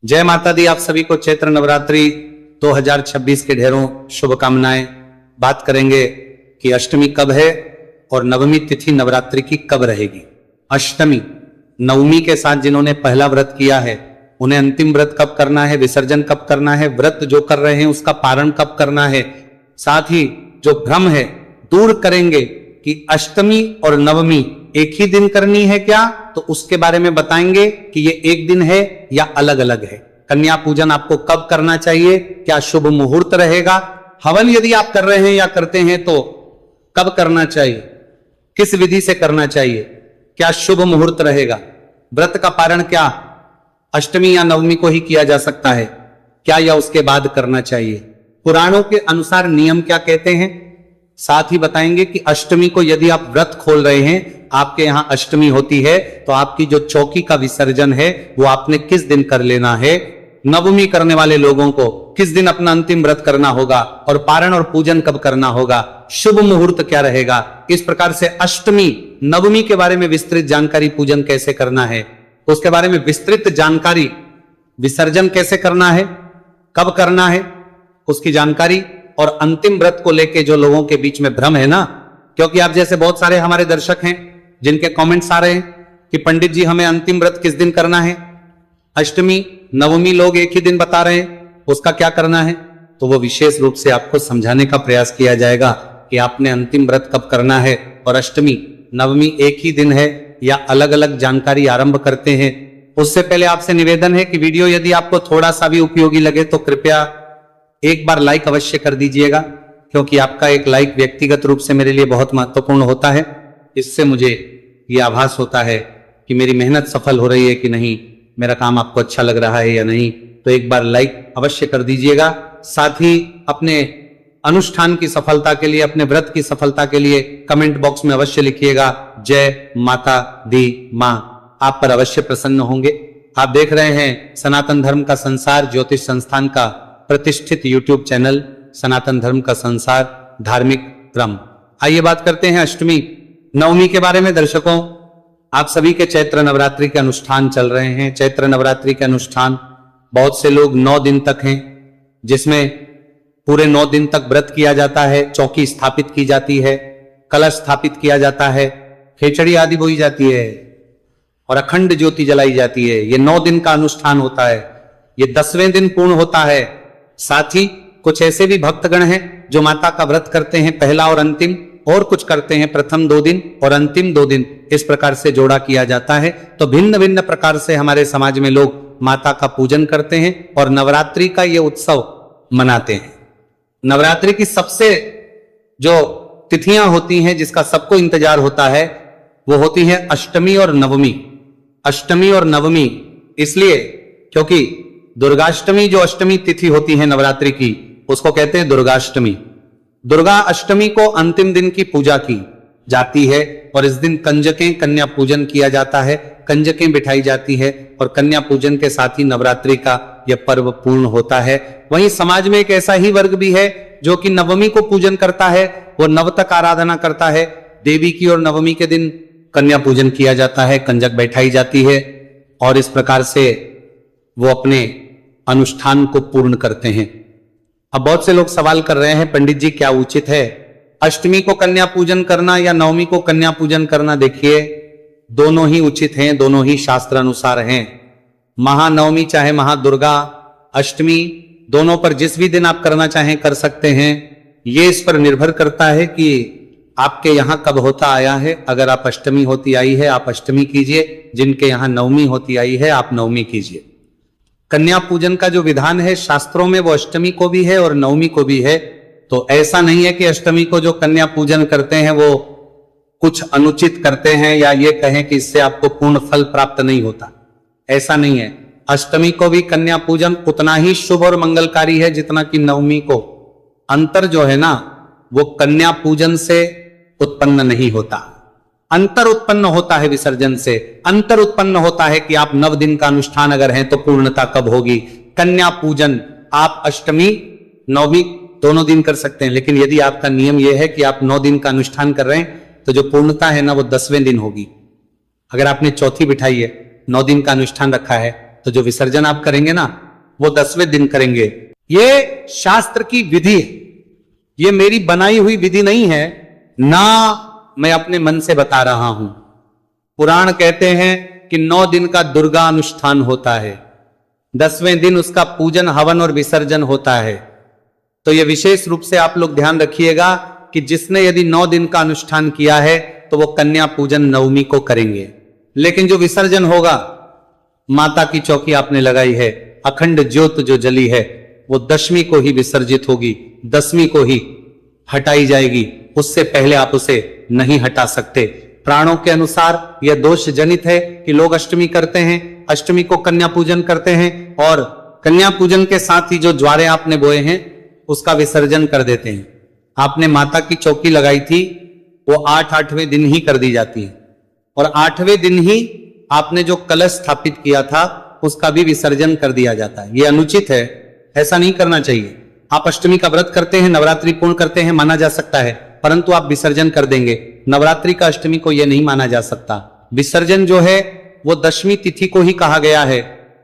जय माता दी। आप सभी को चैत्र नवरात्रि 2026 के ढेरों शुभकामनाएं। बात करेंगे कि अष्टमी कब है और नवमी तिथि नवरात्रि की कब रहेगी। अष्टमी नवमी के साथ जिन्होंने पहला व्रत किया है उन्हें अंतिम व्रत कब करना है, विसर्जन कब करना है, व्रत जो कर रहे हैं उसका पारण कब करना है, साथ ही जो भ्रम है दूर करेंगे कि अष्टमी और नवमी एक ही दिन करनी है क्या, तो उसके बारे में बताएंगे कि ये एक दिन है या अलग अलग है। कन्या पूजन आपको कब करना चाहिए, क्या शुभ मुहूर्त रहेगा, हवन यदि आप कर रहे हैं या करते हैं तो कब करना चाहिए, किस विधि से करना चाहिए, क्या शुभ मुहूर्त रहेगा, व्रत का पारण क्या अष्टमी या नवमी को ही किया जा सकता है क्या या उसके बाद करना चाहिए, पुराणों के अनुसार नियम क्या कहते हैं। साथ ही बताएंगे कि अष्टमी को यदि आप व्रत खोल रहे हैं, आपके यहां अष्टमी होती है तो आपकी जो चौकी का विसर्जन है वो आपने किस दिन कर लेना है, नवमी करने वाले लोगों को किस दिन अपना अंतिम व्रत करना होगा और पारण और पूजन कब करना होगा, शुभ मुहूर्त क्या रहेगा। इस प्रकार से अष्टमी नवमी के बारे में विस्तृत जानकारी, पूजन कैसे करना है उसके बारे में विस्तृत जानकारी, विसर्जन कैसे करना है, कब करना है उसकी जानकारी, और अंतिम व्रत को लेके जो लोगों के बीच में भ्रम है ना, क्योंकि आप जैसे बहुत सारे हमारे दर्शक हैं जिनके कमेंट्स आ रहे हैं कि पंडित जी हमें अंतिम व्रत किस दिन करना है, अष्टमी नवमी लोग एक ही दिन बता रहे हैं, उसका क्या करना है, तो वो विशेष रूप से आपको समझाने का प्रयास किया जाएगा कि आपने अंतिम व्रत कब करना है और अष्टमी नवमी एक ही दिन है या अलग अलग जानकारी आरंभ करते हैं। उससे पहले आपसे निवेदन है कि वीडियो यदि आपको थोड़ा सा भी उपयोगी लगे तो कृपया एक बार लाइक अवश्य कर दीजिएगा, क्योंकि आपका एक लाइक व्यक्तिगत रूप से मेरे लिए बहुत महत्वपूर्ण होता है। इससे मुझे ये आभास होता है कि मेरी मेहनत सफल हो रही है कि नहीं, मेरा काम आपको अच्छा लग रहा है या नहीं, तो एक बार लाइक अवश्य कर दीजिएगा। साथ ही अपने अनुष्ठान की सफलता के लिए, अपने व्रत की सफलता के लिए कमेंट बॉक्स में अवश्य लिखिएगा जय माता दी मां, आप पर अवश्य प्रसन्न होंगे। आप देख रहे हैं सनातन धर्म का संसार ज्योतिष संस्थान का प्रतिष्ठित यूट्यूब चैनल सनातन धर्म का संसार धार्मिक क्रम। आइए बात करते हैं अष्टमी नवमी के बारे में। दर्शकों, आप सभी के चैत्र नवरात्रि के अनुष्ठान चल रहे हैं। चैत्र नवरात्रि के अनुष्ठान बहुत से लोग 9 दिन तक हैं, जिसमें पूरे 9 दिन तक व्रत किया जाता है, चौकी स्थापित की जाती है, कलश स्थापित किया जाता है, खिचड़ी आदि बोई जाती है और अखंड ज्योति जलाई जाती है। ये 9 दिन का अनुष्ठान होता है, ये 10वें दिन पूर्ण होता है। साथ ही कुछ ऐसे भी भक्तगण हैं जो माता का व्रत करते हैं पहला और अंतिम, और कुछ करते हैं प्रथम 2 दिन और अंतिम 2 दिन, इस प्रकार से जोड़ा किया जाता है। तो भिन्न भिन्न प्रकार से हमारे समाज में लोग माता का पूजन करते हैं और नवरात्रि का ये उत्सव मनाते हैं। नवरात्रि की सबसे जो तिथियां होती हैं जिसका सबको इंतजार होता है वो होती है अष्टमी और नवमी। अष्टमी और नवमी इसलिए क्योंकि दुर्गाष्टमी जो अष्टमी तिथि होती है नवरात्रि की, उसको कहते हैं दुर्गाष्टमी। दुर्गा अष्टमी को अंतिम दिन की पूजा की जाती है और इस दिन कंजकें, कन्या पूजन किया जाता है, कंजकें बिठाई जाती है और कन्या पूजन के साथ ही नवरात्रि का यह पर्व पूर्ण होता है। वहीं समाज में एक ऐसा ही वर्ग भी है जो कि नवमी को पूजन करता है, वो नवतक आराधना करता है देवी की, और नवमी के दिन कन्या पूजन किया जाता है, कंजक बैठाई जाती है और इस प्रकार से वो अपने अनुष्ठान को पूर्ण करते हैं। अब बहुत से लोग सवाल कर रहे हैं पंडित जी क्या उचित है, अष्टमी को कन्या पूजन करना या नवमी को कन्या पूजन करना। देखिए, दोनों ही उचित हैं, दोनों ही शास्त्र अनुसार हैं। महानवमी चाहे महादुर्गा अष्टमी, दोनों पर जिस भी दिन आप करना चाहें कर सकते हैं। ये इस पर निर्भर करता है कि आपके यहां कब होता आया है। अगर आप अष्टमी होती आई है आप अष्टमी कीजिए, जिनके यहां नवमी होती आई है आप नवमी कीजिए। कन्या पूजन का जो विधान है शास्त्रों में वो अष्टमी को भी है और नवमी को भी है। तो ऐसा नहीं है कि अष्टमी को जो कन्या पूजन करते हैं वो कुछ अनुचित करते हैं या ये कहें कि इससे आपको पूर्ण फल प्राप्त नहीं होता, ऐसा नहीं है। अष्टमी को भी कन्या पूजन उतना ही शुभ और मंगलकारी है जितना कि नवमी को। अंतर जो है ना वो कन्या पूजन से उत्पन्न नहीं होता, अंतर उत्पन्न होता है विसर्जन से। अंतर उत्पन्न होता है कि आप 9 दिन का अनुष्ठान अगर है तो पूर्णता कब होगी। कन्या पूजन आप अष्टमी नवमी दोनों दिन कर सकते हैं, लेकिन यदि आपका नियम यह है कि आप 9 दिन का अनुष्ठान कर रहे हैं तो जो पूर्णता है ना वो 10वें दिन होगी। अगर आपने चौथी बिठाई है, 9 दिन का अनुष्ठान रखा है तो जो विसर्जन आप करेंगे ना वो 10वें दिन करेंगे। ये शास्त्र की विधि है, ये मेरी बनाई हुई विधि नहीं है, ना मैं अपने मन से बता रहा हूं। पुराण कहते हैं कि 9 दिन का दुर्गा अनुष्ठान होता है, 10वें दिन उसका पूजन हवन और विसर्जन होता है। तो यह विशेष रूप से आप लोग ध्यान रखिएगा कि जिसने यदि 9 दिन का अनुष्ठान किया है तो वो कन्या पूजन नवमी को करेंगे। लेकिन जो विसर्जन होगा, माता की चौकी आपने लगाई है, अखंड ज्योत जो जली है वो 10वीं को ही विसर्जित होगी, 10वीं को ही हटाई जाएगी, उससे पहले आप उसे नहीं हटा सकते। प्राणों के अनुसार यह दोष जनित है कि लोग अष्टमी करते हैं, अष्टमी को कन्या पूजन करते हैं और कन्या पूजन के साथ ही जो ज्वारे आपने बोए हैं उसका विसर्जन कर देते हैं। आपने माता की चौकी लगाई थी वो 8वें दिन ही कर दी जाती है, और 8वें दिन ही आपने जो कलश स्थापित किया था उसका भी विसर्जन कर दिया जाता है। यह अनुचित है, ऐसा नहीं करना चाहिए। आप अष्टमी का व्रत करते हैं, नवरात्रि पूर्ण करते हैं, माना जा सकता है, परंतु आप विसर्जन कर देंगे। नवरात्रि का अष्टमी को यह नहीं माना जा सकता। विसर्जन जो है वो 10वीं तिथि को ही कहा गया है।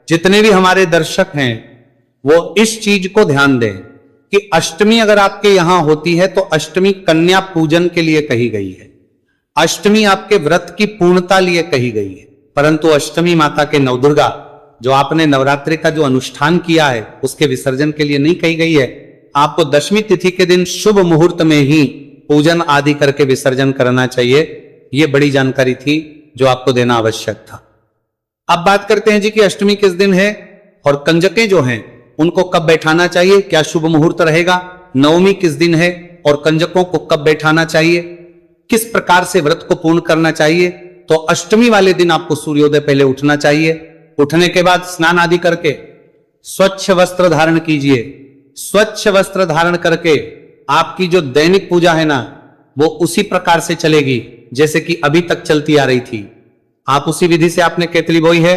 जितने भी हमारे दर्शक हैं वो इस चीज को ध्यान दें कि अष्टमी अगर आपके यहां होती है तो अष्टमी कन्या पूजन के लिए कही गई है, अष्टमी आपके व्रत की पूर्णता लिए कही गई है, परंतु अष्टमी माता के नवदुर्गा जो आपने नवरात्रि का जो अनुष्ठान किया है उसके विसर्जन के लिए नहीं कही गई है। आपको 10वीं तिथि के दिन शुभ मुहूर्त में ही पूजन आदि करके विसर्जन करना चाहिए। यह बड़ी जानकारी थी जो आपको देना आवश्यक था। अब बात करते हैं जी कि अष्टमी किस दिन है और कंजकें जो हैं उनको कब बैठाना चाहिए, क्या शुभ मुहूर्त रहेगा, नवमी किस दिन है और कंजकों को कब बैठाना चाहिए, किस प्रकार से व्रत को पूर्ण करना चाहिए। तो अष्टमी वाले दिन आपको सूर्योदय पहले उठना चाहिए, उठने के बाद स्नान आदि करके स्वच्छ वस्त्र धारण कीजिए। स्वच्छ वस्त्र धारण करके आपकी जो दैनिक पूजा है ना वो उसी प्रकार से चलेगी जैसे कि अभी तक चलती आ रही थी। आप उसी विधि से आपने केतली बोई है,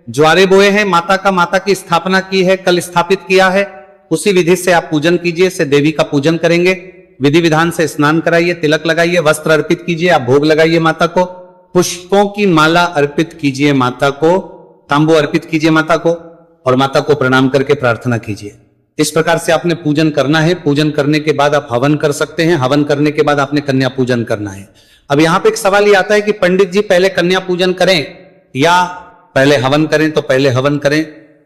ज्वारे बोए हैं, माता की स्थापना की है, कल स्थापित किया है, उसी विधि से आप पूजन कीजिए। से देवी का पूजन करेंगे, विधि विधान से स्नान कराइए, तिलक लगाइए, वस्त्र अर्पित कीजिए, आप भोग लगाइए माता को, पुष्पों की माला अर्पित कीजिए माता को, तांबू अर्पित कीजिए माता को और माता को प्रणाम करके प्रार्थना कीजिए। इस प्रकार से आपने पूजन करना है। पूजन करने के बाद आप हवन कर सकते हैं, हवन करने के बाद आपने कन्या पूजन करना है। अब यहां पे एक सवाल ये आता है कि पंडित जी पहले कन्या पूजन करें या पहले हवन करें। तो पहले हवन करें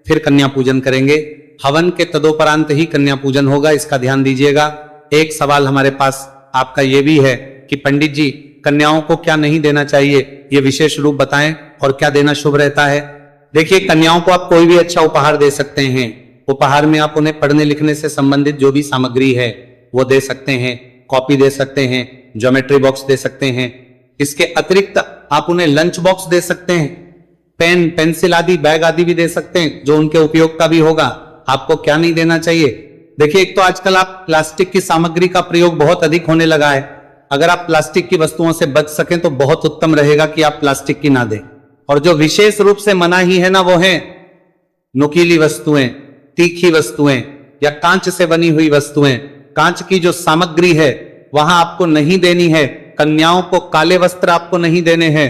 फिर कन्या पूजन करेंगे, हवन के तदोपरांत ही कन्या पूजन होगा, इसका ध्यान दीजिएगा। एक सवाल हमारे पास आपका यह भी है कि पंडित जी कन्याओं को क्या नहीं देना चाहिए, ये विशेष रूप बताएं और क्या देना शुभ रहता है। देखिए, कन्याओं को आप कोई भी अच्छा उपहार दे सकते हैं। उपहार में आप उन्हें पढ़ने लिखने से संबंधित जो भी सामग्री है वो दे सकते हैं, कॉपी दे सकते हैं, ज्योमेट्री बॉक्स दे सकते हैं। इसके अतिरिक्त आप उन्हें लंच बॉक्स दे सकते हैं, पेन पेंसिल आदि बैग आदि भी दे सकते हैं जो उनके उपयोग का भी होगा। आपको क्या नहीं देना चाहिए, देखिए एक तो आजकल आप प्लास्टिक की सामग्री का प्रयोग बहुत अधिक होने लगा है। अगर आप प्लास्टिक की वस्तुओं से बच सकें तो बहुत उत्तम रहेगा कि आप प्लास्टिक की ना दें। और जो विशेष रूप से मना ही है ना वो है नुकीली वस्तुएं, तीखी वस्तुएं या कांच से बनी हुई वस्तुएं। कांच की जो सामग्री है वहां आपको नहीं देनी है। कन्याओं को काले वस्त्र आपको नहीं देने हैं।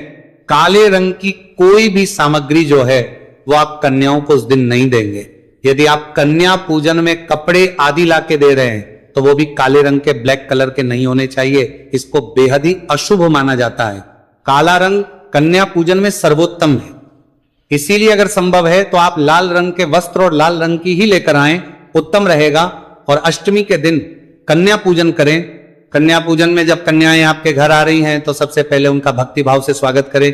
काले रंग की कोई भी सामग्री जो है वो आप कन्याओं को उस दिन नहीं देंगे। यदि आप कन्या पूजन में कपड़े आदि लाके दे रहे हैं तो वो भी काले रंग के, ब्लैक कलर के नहीं होने चाहिए। इसको बेहद ही अशुभ माना जाता है। काला रंग कन्या पूजन में सर्वोत्तम है, इसीलिए अगर संभव है तो आप लाल रंग के वस्त्र और लाल रंग की ही लेकर आएं, उत्तम रहेगा। और अष्टमी के दिन कन्या पूजन करें। कन्या पूजन में जब कन्याएं आपके घर आ रही हैं तो सबसे पहले उनका भक्ति भाव से स्वागत करें,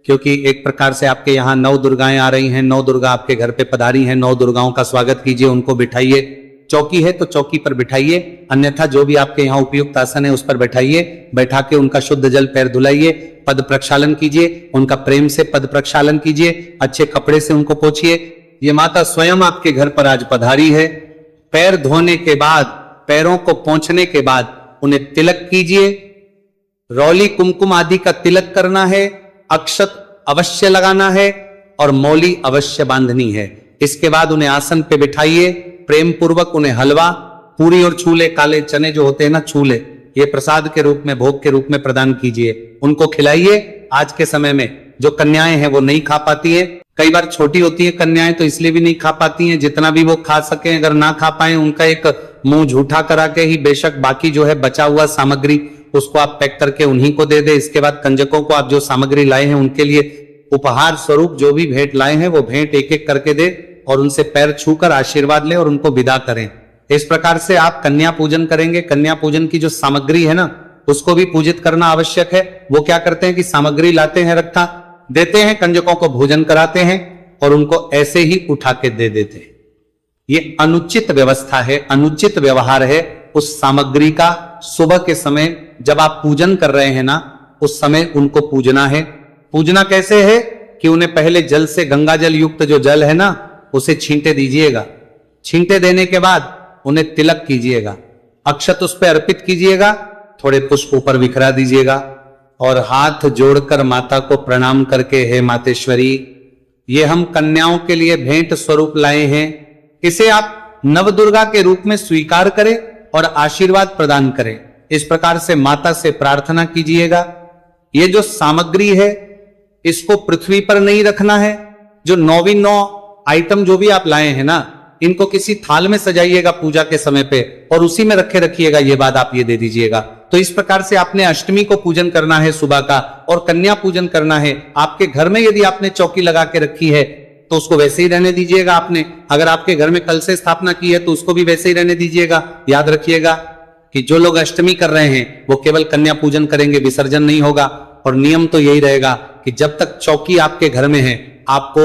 क्योंकि एक प्रकार से आपके यहाँ 9 दुर्गाएं आ रही हैं। 9 दुर्गा आपके घर पे पधारी हैं। 9 दुर्गाओं का स्वागत कीजिए, उनको बिठाइए। चौकी है तो चौकी पर बिठाइए, अन्यथा जो भी आपके यहाँ उपयुक्त आसन है उस पर बैठाइए। बैठा के उनका शुद्ध जल पैर धुलाइए, पद प्रक्षालन कीजिए, उनका प्रेम से पद प्रक्षालन कीजिए, अच्छे कपड़े से उनको पोंछिए। ये माता स्वयं आपके घर पर आज पधारी है। पैर धोने के बाद, पैरों को पोंछने के बाद उन्हें तिलक कीजिए। रौली कुमकुम आदि का तिलक करना है, अक्षत अवश्य लगाना है और मौली अवश्य बांधनी है। इसके बाद उन्हें आसन पे बिठाइए, प्रेम पूर्वक उन्हें हलवा, पूरी और छूले, काले चने जो होते हैं ना छूले, ये प्रसाद के रूप में, भोग के रूप में प्रदान कीजिए, उनको खिलाइए। आज के समय में जो कन्याएं हैं वो नहीं खा पाती है। कई बार छोटी होती है कन्याएं तो इसलिए भी नहीं खा पाती हैं, जितना भी वो खा सके अगर ना खा पाए उनका एक मुंह झूठा करा के ही बेशक बाकी जो है बचा हुआ सामग्री उसको आप पैक करके उन्हीं को दे दे। इसके बाद कंजकों को आप जो सामग्री लाए हैं उनके लिए उपहार स्वरूप जो भी भेंट लाए हैं वो भेंट एक एक करके दे और उनसे पैर छूकर आशीर्वाद ले और उनको विदा करें। इस प्रकार से आप कन्या पूजन करेंगे। कन्या पूजन की जो सामग्री है ना उसको भी पूजित करना आवश्यक है। वो क्या करते हैं कि सामग्री लाते हैं, रखा देते हैं, कंजकों को भोजन कराते हैं और उनको ऐसे ही उठा के दे देते हैं। ये अनुचित व्यवस्था है, अनुचित व्यवहार है उस सामग्री का। सुबह के समय जब आप पूजन कर रहे हैं ना उस समय उनको पूजना है। पूजना कैसे है कि उन्हें पहले जल से, गंगा जल युक्त जो जल है ना उसे छींटे दीजिएगा। छींटे देने के बाद उन्हें तिलक कीजिएगा, अक्षत उस पर अर्पित कीजिएगा, थोड़े पुष्प ऊपर बिखरा दीजिएगा और हाथ जोड़कर माता को प्रणाम करके, हे मातेश्वरी ये हम कन्याओं के लिए भेंट स्वरूप लाए हैं, इसे आप नवदुर्गा के रूप में स्वीकार करें और आशीर्वाद प्रदान करें। इस प्रकार से माता से प्रार्थना कीजिएगा। ये जो सामग्री है इसको पृथ्वी पर नहीं रखना है। जो 9 आइटम जो भी आप लाए हैं ना इनको किसी थाल में सजाइएगा पूजा के समय पे और उसी में रखे रखिएगा। ये बात आप ये दे दीजिएगा। तो इस प्रकार से आपने अष्टमी को पूजन करना है सुबह का और कन्या पूजन करना है। आपके घर में यदि आपने चौकी लगा के रखी है तो उसको वैसे ही रहने दीजिएगा। आपने अगर आपके घर में कल से स्थापना की है तो उसको भी वैसे ही रहने दीजिएगा। याद रखिएगा कि जो लोग अष्टमी कर रहे हैं वो केवल कन्या पूजन करेंगे, विसर्जन नहीं होगा। और नियम तो यही रहेगा कि जब तक चौकी आपके घर में है आपको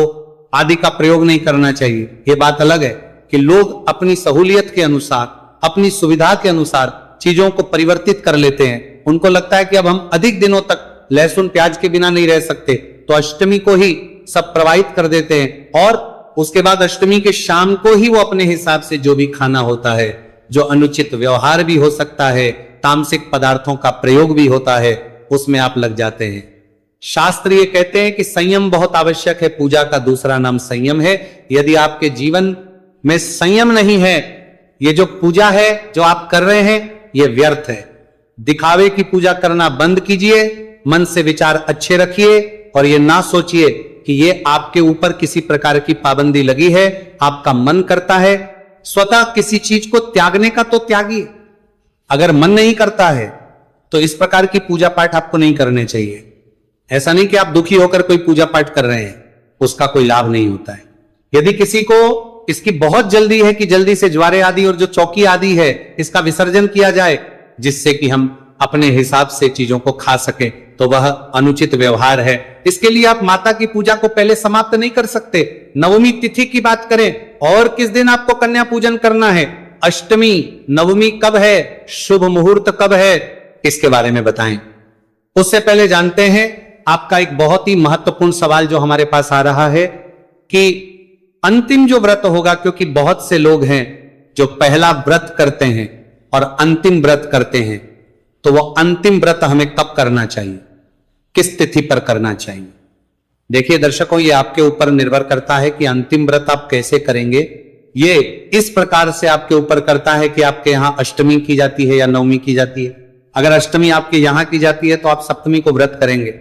आदि का प्रयोग नहीं करना चाहिए। ये बात अलग है कि लोग अपनी सहूलियत के अनुसार, अपनी सुविधा के अनुसार चीजों को परिवर्तित कर लेते हैं। उनको लगता है कि अब हम अधिक दिनों तक लहसुन प्याज के बिना नहीं रह सकते तो अष्टमी को ही सब प्रवाहित कर देते हैं और उसके बाद अष्टमी के शाम को ही वो अपने हिसाब से जो भी खाना होता है, जो अनुचित व्यवहार भी हो सकता है, तामसिक पदार्थों का प्रयोग भी होता है, उसमें आप लग जाते हैं। शास्त्र ये कहते हैं कि संयम बहुत आवश्यक है। पूजा का दूसरा नाम संयम है। यदि आपके जीवन में संयम नहीं है, ये जो पूजा है जो आप कर रहे हैं ये व्यर्थ है। दिखावे की पूजा करना बंद कीजिए, मन से विचार अच्छे रखिए और ये ना सोचिए कि ये आपके ऊपर किसी प्रकार की पाबंदी लगी है। आपका मन करता है स्वतः किसी चीज को त्यागने का तो त्यागिए। अगर मन नहीं करता है तो इस प्रकार की पूजा पाठ आपको नहीं करने चाहिए। ऐसा नहीं कि आप दुखी होकर कोई पूजा पाठ कर रहे हैं, उसका कोई लाभ नहीं होता है। यदि किसी को इसकी बहुत जल्दी है कि जल्दी से ज्वारे आदि और जो चौकी आदि है इसका विसर्जन किया जाए जिससे कि हम अपने हिसाब से चीजों को खा सके, तो वह अनुचित व्यवहार है। इसके लिए आप माता की पूजा को पहले समाप्त नहीं कर सकते। नवमी तिथि की बात करें और किस दिन आपको कन्या पूजन करना है, अष्टमी, नवमी कब है, शुभ मुहूर्त कब है, इसके बारे में बताएं। उससे पहले जानते हैं आपका एक बहुत ही महत्वपूर्ण सवाल जो हमारे पास आ रहा है कि अंतिम जो व्रत होगा, क्योंकि बहुत से लोग हैं जो पहला व्रत करते हैं और अंतिम व्रत करते हैं, तो वो अंतिम व्रत हमें कब करना चाहिए, किस तिथि पर करना चाहिए। देखिए दर्शकों, ये आपके ऊपर निर्भर करता है कि अंतिम व्रत आप कैसे करेंगे। ये इस प्रकार से आपके ऊपर करता है कि आपके यहां अष्टमी की जाती है या नवमी की जाती है। अगर अष्टमी आपके यहां की जाती है तो आप सप्तमी को व्रत करेंगे,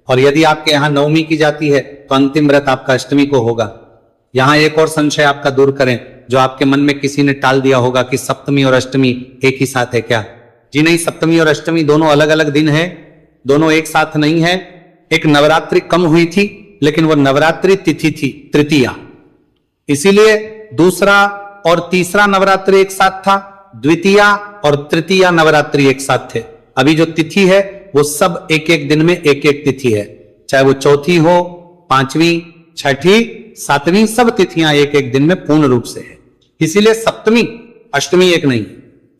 और यदि आपके यहां नवमी की जाती है तो अंतिम व्रत आपका अष्टमी को होगा। यहां एक और संशय आपका दूर करें जो आपके मन में किसी ने टाल दिया होगा कि सप्तमी और अष्टमी एक ही साथ है क्या। जी नहीं, सप्तमी और अष्टमी दोनों अलग अलग दिन है, दोनों एक साथ नहीं है। एक नवरात्रि कम हुई थी लेकिन वो नवरात्रि तिथि थी तृतीया, इसीलिए दूसरा और तीसरा नवरात्रि एक साथ था, द्वितीया और तृतीया नवरात्रि एक साथ थे। अभी जो तिथि है वो सब एक एक दिन में एक एक तिथि है, चाहे वो चौथी हो, पांचवी, छठी, सातवीं, सब तिथियां एक एक दिन में पूर्ण रूप से है। इसीलिए सप्तमी अष्टमी एक नहीं,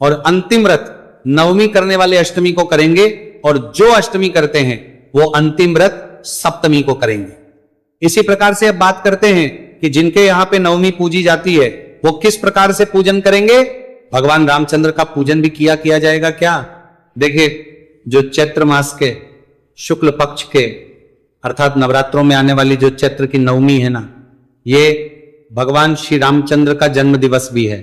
और अंतिम व्रत नवमी करने वाले अष्टमी को करेंगे और जो अष्टमी करते हैं वो अंतिम व्रत सप्तमी को करेंगे। इसी प्रकार से अब बात करते हैं कि जिनके यहां पे नवमी पूजी जाती है वो किस प्रकार से पूजन करेंगे। भगवान रामचंद्र का पूजन भी किया जाएगा क्या। देखिए, जो चैत्र मास के शुक्ल पक्ष के अर्थात नवरात्रों में आने वाली जो चैत्र की नवमी है ना, ये भगवान श्री रामचंद्र का जन्म दिवस भी है।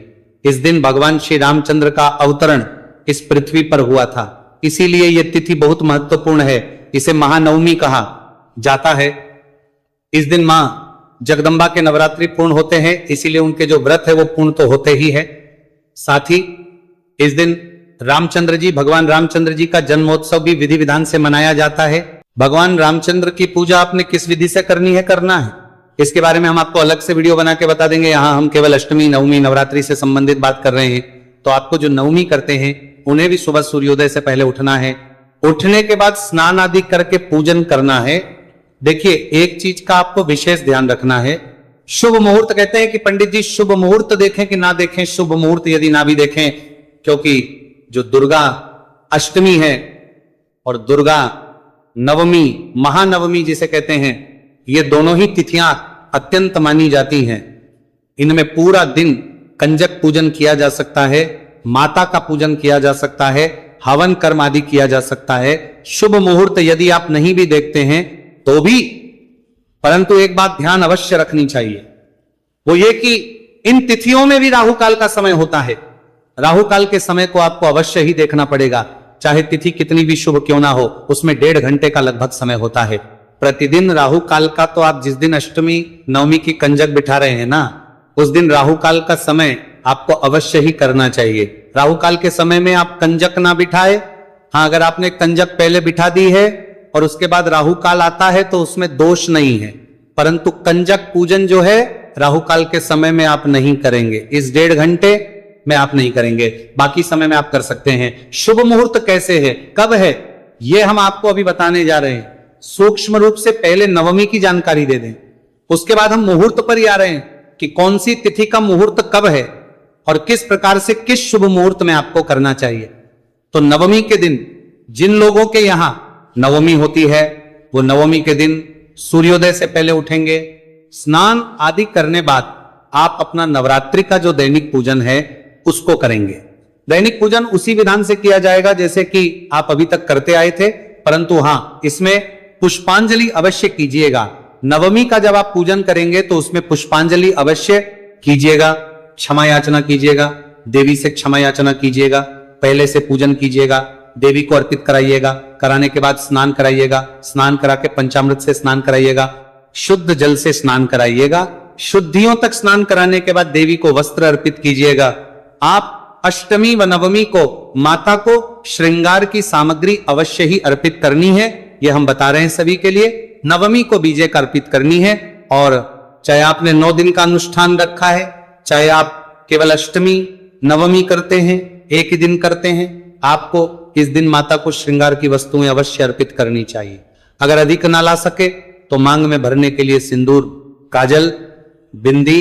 इस दिन भगवान श्री रामचंद्र का अवतरण इस पृथ्वी पर हुआ था, इसीलिए यह तिथि बहुत महत्वपूर्ण है। इसे महानवमी कहा जाता है। इस दिन मां जगदम्बा के नवरात्रि पूर्ण होते हैं, इसीलिए उनके जो व्रत है वो पूर्ण तो होते ही है। साथ ही इस दिन रामचंद्र जी, भगवान रामचंद्र जी का जन्मोत्सव भी विधि विधान से मनाया जाता है। भगवान रामचंद्र की पूजा आपने किस विधि से करनी है, करना है, इसके बारे में हम आपको अलग से वीडियो बना के बता देंगे। यहां हम केवल अष्टमी, नवमी, नवरात्रि से संबंधित बात कर रहे हैं। तो आपको जो नवमी करते हैं उन्हें भी सुबह सूर्योदय से पहले उठना है। उठने के बाद स्नान आदि करके पूजन करना है। देखिए, एक चीज का आपको विशेष ध्यान रखना है, शुभ मुहूर्त कहते हैं कि पंडित जी शुभ मुहूर्त देखें कि ना देखें। शुभ मुहूर्त यदि ना भी देखें, क्योंकि जो दुर्गा अष्टमी है और दुर्गा नवमी, महानवमी जिसे कहते हैं, ये दोनों ही तिथियां अत्यंत मानी जाती हैं। इनमें पूरा दिन कंजक पूजन किया जा सकता है, माता का पूजन किया जा सकता है, हवन कर्म आदि किया जा सकता है। शुभ मुहूर्त यदि आप नहीं भी देखते हैं तो भी, परंतु एक बात ध्यान अवश्य रखनी चाहिए, वो ये कि इन तिथियों में भी राहु काल का समय होता है। राहु काल के समय को आपको अवश्य ही देखना पड़ेगा, चाहे तिथि कितनी भी शुभ क्यों ना हो, उसमें 1.5 घंटे का लगभग समय होता है प्रतिदिन राहु काल का। तो आप जिस दिन अष्टमी नवमी की कंजक बिठा रहे हैं ना, उस दिन राहु काल का समय आपको अवश्य ही करना चाहिए। राहु काल के समय में आप कंजक ना बिठाए। हाँ, अगर आपने कंजक पहले बिठा दी है और उसके बाद राहु काल आता है तो उसमें दोष नहीं है, परंतु कंजक पूजन जो है राहु काल के समय में आप नहीं करेंगे। इस 1.5 घंटे में आप नहीं करेंगे, बाकी समय में आप कर सकते हैं। शुभ मुहूर्त कैसे है, कब है, ये हम आपको अभी बताने जा रहे हैं। सूक्ष्म रूप से पहले नवमी की जानकारी दे दें, उसके बाद हम मुहूर्त पर ही आ रहे हैं कि कौन सी तिथि का मुहूर्त कब है और किस प्रकार से किस शुभ मुहूर्त में आपको करना चाहिए। तो नवमी के दिन जिन लोगों के यहां नवमी होती है, वो नवमी के दिन सूर्योदय से पहले उठेंगे, स्नान आदि करने बाद आप अपना नवरात्रि का जो दैनिक पूजन है उसको करेंगे। दैनिक पूजन उसी विधान से किया जाएगा जैसे कि आप अभी तक करते आए थे, परंतु हां, इसमें पुष्पांजलि अवश्य कीजिएगा। नवमी का जब आप पूजन करेंगे तो उसमें पुष्पांजलि अवश्य कीजिएगा, क्षमा याचना कीजिएगा, देवी से क्षमा याचना कीजिएगा, पहले से पूजन कीजिएगा, देवी को अर्पित कराइएगा, कराने के बाद स्नान कराइएगा, स्नान करा के पंचामृत से स्नान कराइएगा, शुद्ध जल से स्नान कराइएगा, शुद्धियों तक स्नान कराने के बाद देवी को वस्त्र अर्पित कीजिएगा। आप अष्टमी व नवमी को माता को श्रृंगार की सामग्री अवश्य ही अर्पित करनी है, यह हम बता रहे हैं सभी के लिए। नवमी को बीजे का अर्पित करनी है, और चाहे आपने 9 दिन का अनुष्ठान रखा है, चाहे आप केवल अष्टमी नवमी करते हैं, एक ही दिन करते हैं, आपको इस दिन माता को श्रृंगार की वस्तुएं अवश्य अर्पित करनी चाहिए। अगर अधिक ना ला सके तो मांग में भरने के लिए सिंदूर, काजल, बिंदी,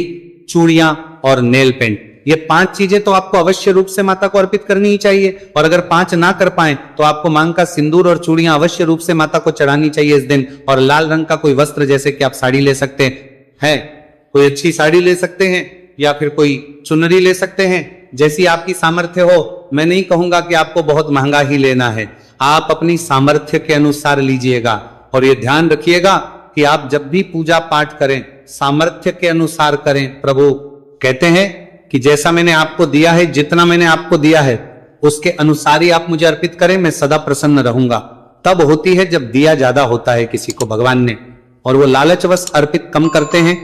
चूड़ियां और नेल पेंट, ये 5 चीजें तो आपको अवश्य रूप से माता को अर्पित करनी ही चाहिए। और अगर 5 ना कर पाए तो आपको मांग का सिंदूर और चूड़ियां अवश्य रूप से माता को चढ़ानी चाहिए इस दिन। और लाल रंग का कोई वस्त्र, जैसे कि आप साड़ी ले सकते हैं, कोई अच्छी साड़ी ले सकते हैं, या फिर कोई चुनरी ले सकते हैं, जैसी आपकी सामर्थ्य हो। मैं नहीं कहूंगा कि आपको बहुत महंगा ही लेना है, आप अपनी सामर्थ्य के अनुसार लीजिएगा। और ये ध्यान रखिएगा कि आप जब भी पूजा पाठ करें सामर्थ्य के अनुसार करें। प्रभु कहते हैं कि जैसा मैंने आपको दिया है, जितना मैंने आपको दिया है उसके अनुसार ही आप मुझे अर्पित करें, मैं सदा प्रसन्न रहूंगा। तब होती है जब दिया ज्यादा होता है किसी को भगवान ने, और वो लालचवश अर्पित कम करते हैं।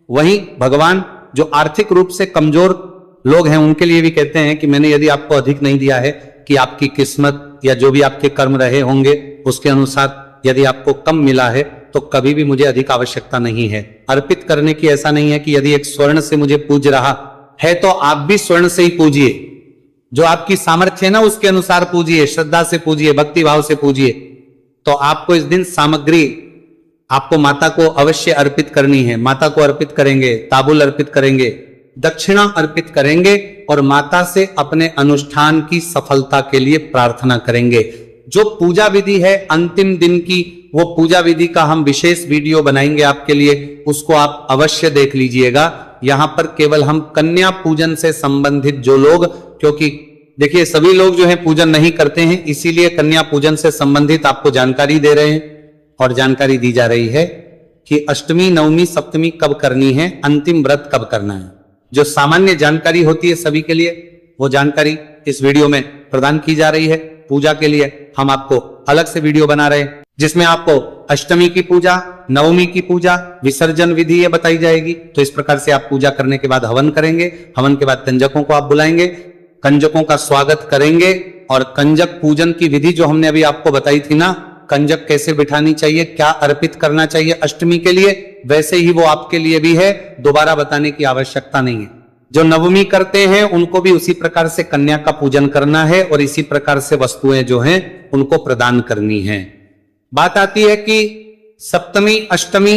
वहीं भगवान जो आर्थिक रूप से कमजोर लोग हैं उनके लिए भी कहते हैं कि मैंने यदि आपको अधिक नहीं दिया है, कि आपकी किस्मत या जो भी आपके कर्म रहे होंगे उसके अनुसार यदि आपको कम मिला है तो कभी भी मुझे अधिक आवश्यकता नहीं है अर्पित करने की। ऐसा नहीं है कि यदि एक स्वर्ण से मुझे पूज रहा है तो आप भी स्वर्ण से ही पूजिए, जो आपकी सामर्थ्य है ना उसके अनुसार पूजिए, श्रद्धा से पूजिए, भक्ति भाव से पूजिए। तो आपको इस दिन सामग्री आपको माता को अवश्य अर्पित करनी है। माता को अर्पित करेंगे, ताबुल अर्पित करेंगे, दक्षिणा अर्पित करेंगे और माता से अपने अनुष्ठान की सफलता के लिए प्रार्थना करेंगे। जो पूजा विधि है अंतिम दिन की, वो पूजा विधि का हम विशेष वीडियो बनाएंगे आपके लिए, उसको आप अवश्य देख लीजिएगा। यहां पर केवल हम कन्या पूजन से संबंधित जो लोग, क्योंकि देखिए सभी लोग जो है पूजन नहीं करते हैं, इसीलिए कन्या पूजन से संबंधित आपको जानकारी दे रहे हैं और जानकारी दी जा रही है कि अष्टमी, नवमी, सप्तमी कब करनी है, अंतिम व्रत कब करना है। जो सामान्य जानकारी होती है सभी के लिए, वो जानकारी इस वीडियो में प्रदान की जा रही है। पूजा के लिए हम आपको अलग से वीडियो बना रहे हैं जिसमें आपको अष्टमी की पूजा, नवमी की पूजा, विसर्जन विधि ये बताई जाएगी। तो इस प्रकार से आप पूजा करने के बाद हवन करेंगे। हवन के बाद कंजकों को आप बुलाएंगे, कंजकों का स्वागत करेंगे और कंजक पूजन की विधि जो हमने अभी आपको बताई थी ना, कंजक कैसे बिठानी चाहिए, क्या अर्पित करना चाहिए अष्टमी के लिए, वैसे ही वो आपके लिए भी है, दोबारा बताने की आवश्यकता नहीं है। जो नवमी करते हैं उनको भी उसी प्रकार से कन्या का पूजन करना है और इसी प्रकार से वस्तुएं जो हैं उनको प्रदान करनी है। बात आती है कि सप्तमी, अष्टमी,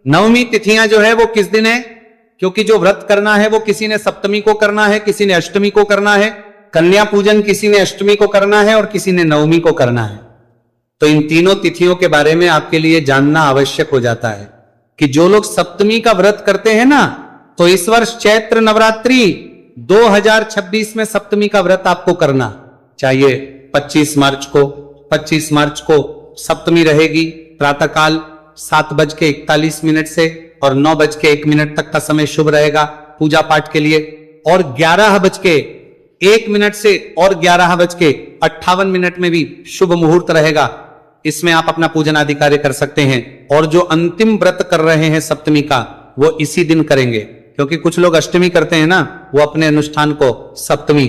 नवमी तिथियां जो है वो किस दिन है, क्योंकि जो व्रत करना है वो किसी ने सप्तमी को करना है, किसी ने अष्टमी को करना है, कन्या पूजन किसी ने अष्टमी को करना है और किसी ने नवमी को करना है। तो इन तीनों तिथियों के बारे में आपके लिए जानना आवश्यक हो जाता है कि जो लोग सप्तमी का व्रत करते हैं ना, तो इस वर्ष चैत्र नवरात्रि 2026 में सप्तमी का व्रत आपको करना चाहिए। 25 मार्च को सप्तमी रहेगी। प्रातःकाल 7:41 से और 9:01 तक का समय शुभ रहेगा पूजा पाठ के लिए, और 11:01 से और 11:58 में भी शुभ मुहूर्त रहेगा। इसमें आप अपना पूजन आदि कार्य कर सकते हैं। और जो अंतिम व्रत कर रहे हैं सप्तमी का, वो इसी दिन करेंगे, क्योंकि कुछ लोग अष्टमी करते हैं ना, वो अपने अनुष्ठान को सप्तमी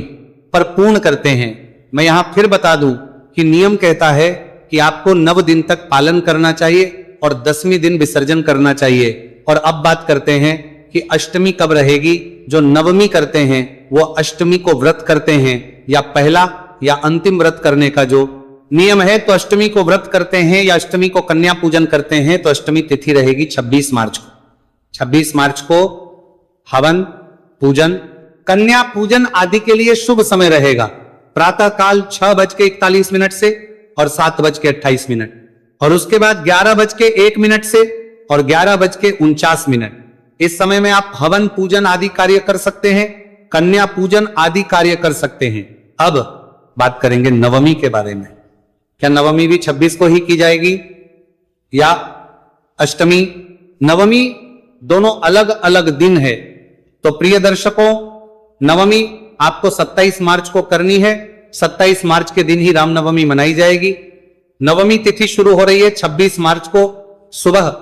पर पूर्ण करते हैं। मैं यहां फिर बता दूं कि नियम कहता है कि आपको 9 दिन तक पालन करना चाहिए और 10वें दिन विसर्जन करना चाहिए। और अब बात करते हैं कि अष्टमी कब रहेगी। जो नवमी करते हैं वो अष्टमी को व्रत करते हैं, या पहला या अंतिम व्रत करने का जो नियम है, तो अष्टमी को व्रत करते हैं या अष्टमी को कन्या पूजन करते हैं, तो अष्टमी तिथि रहेगी 26 मार्च को। 26 मार्च को हवन, पूजन, कन्या पूजन आदि के लिए शुभ समय रहेगा। प्रातःकाल 6:41 से और 7:28, और उसके बाद 11:01 से और 11:49। इस समय में आप हवन, पूजन आदि कार्य कर सकते हैं, कन्या पूजन आदि कार्य कर सकते हैं। अब बात करेंगे नवमी के बारे में। क्या नवमी भी 26 को ही की जाएगी या अष्टमी? नवमी दोनों अलग अलग दिन है। तो प्रिय दर्शकों, नवमी आपको 27 मार्च को करनी है। 27 मार्च के दिन ही रामनवमी मनाई जाएगी। नवमी तिथि शुरू हो रही है 26 मार्च को सुबह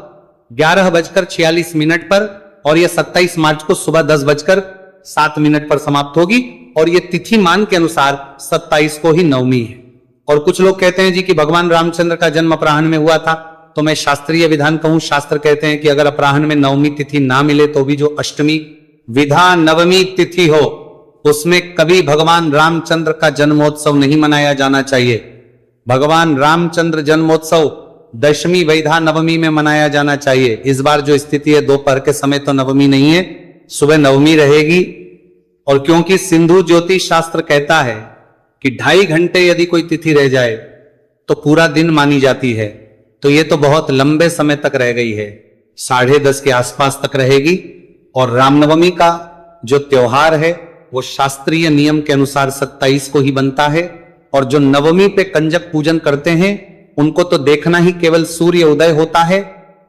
11:46 पर, और यह 27 मार्च को सुबह 10:07 पर समाप्त होगी। और यह तिथि मान के अनुसार 27 को ही नवमी है। और कुछ लोग कहते हैं जी कि भगवान रामचंद्र का जन्म अपराह्न में हुआ था, तो मैं शास्त्रीय विधान कहूं, शास्त्र कहते हैं कि अगर अपराह्न में नवमी तिथि ना मिले तो भी जो अष्टमी विधा नवमी तिथि हो, उसमें कभी भगवान रामचंद्र का जन्मोत्सव नहीं मनाया जाना चाहिए। भगवान रामचंद्र जन्मोत्सव दशमी वैधा नवमी में मनाया जाना चाहिए। इस बार जो स्थिति है, दोपहर के समय तो नवमी नहीं है, सुबह नवमी रहेगी। और क्योंकि सिंधु ज्योतिष शास्त्र कहता है कि 2.5 घंटे यदि कोई तिथि रह जाए तो पूरा दिन मानी जाती है, तो ये तो बहुत लंबे समय तक रह गई है, 10:30 के आसपास तक रहेगी। और रामनवमी का जो त्योहार है वो शास्त्रीय नियम के अनुसार 27 को ही बनता है। और जो नवमी पे कंजक पूजन करते हैं उनको तो देखना ही केवल सूर्य उदय होता है।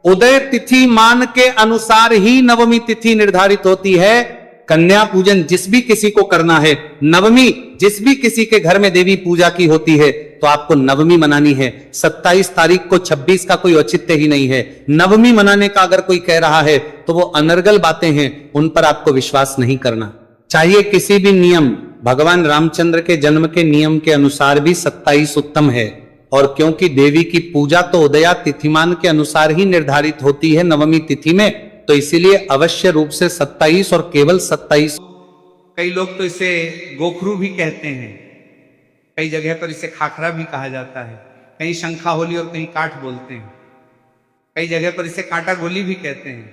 उदय तिथि मान के अनुसार ही नवमी तिथि निर्धारित होती है। कन्या पूजन जिस भी किसी को करना है, नवमी जिस भी किसी के घर में देवी पूजा की होती है, तो आपको नवमी मनानी है। 27 तारीख को 26 का कोई औचित्य ही नहीं है। नवमी मनाने का अगर कोई कह रहा है तो वो अनर्गल बातें हैं, उन पर आपको विश्वास नहीं करना चाहिए। किसी भी नियम, भगवान रामचंद्र के जन्म के नियम के अनुसार भी 27 उत्तम है। और क्योंकि देवी की पूजा तो उदया तिथिमान के अनुसार ही निर्धारित होती है नवमी तिथि में, तो इसीलिए अवश्य रूप से 27 और केवल 27। कई लोग तो इसे गोखरू भी कहते हैं, कई जगह पर इसे खाखरा भी कहा जाता है, कहीं शंखा होली और कहीं काठ बोलते हैं, कई जगह पर इसे कांटा गोली भी कहते हैं,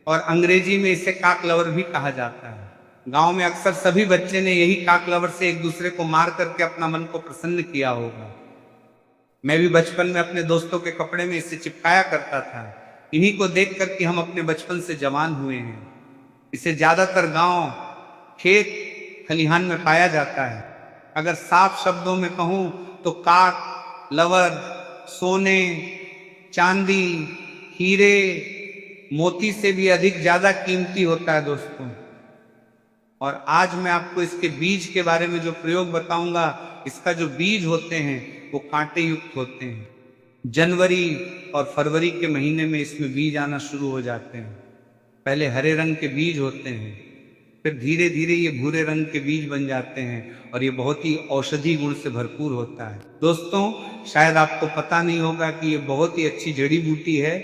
और अंग्रेजी में इसे काक लवर भी कहा जाता है। गांव में अक्सर सभी बच्चे ने यही काक लवर से एक दूसरे को मार करके अपना मन को प्रसन्न किया होगा। मैं भी बचपन में अपने दोस्तों के कपड़े में इसे चिपकाया करता था। इन्हीं को देख करके हम अपने बचपन से जवान हुए हैं। इसे ज्यादातर गांव, खेत, खलिहान में पाया जाता है। अगर साफ शब्दों में कहूं तो काक लवर सोने, चांदी, हीरे, मोती से भी अधिक ज्यादा कीमती होता है दोस्तों। और आज मैं आपको इसके बीज के बारे में जो प्रयोग बताऊंगा, इसका जो बीज होते हैं वो कांटे युक्त होते हैं। जनवरी और फरवरी के महीने में इसमें बीज आना शुरू हो जाते हैं। पहले हरे रंग के बीज होते हैं, फिर धीरे धीरे ये भूरे रंग के बीज बन जाते हैं और ये बहुत ही औषधि गुण से भरपूर होता है। दोस्तों, शायद आपको पता नहीं होगा कि ये बहुत ही अच्छी जड़ी बूटी है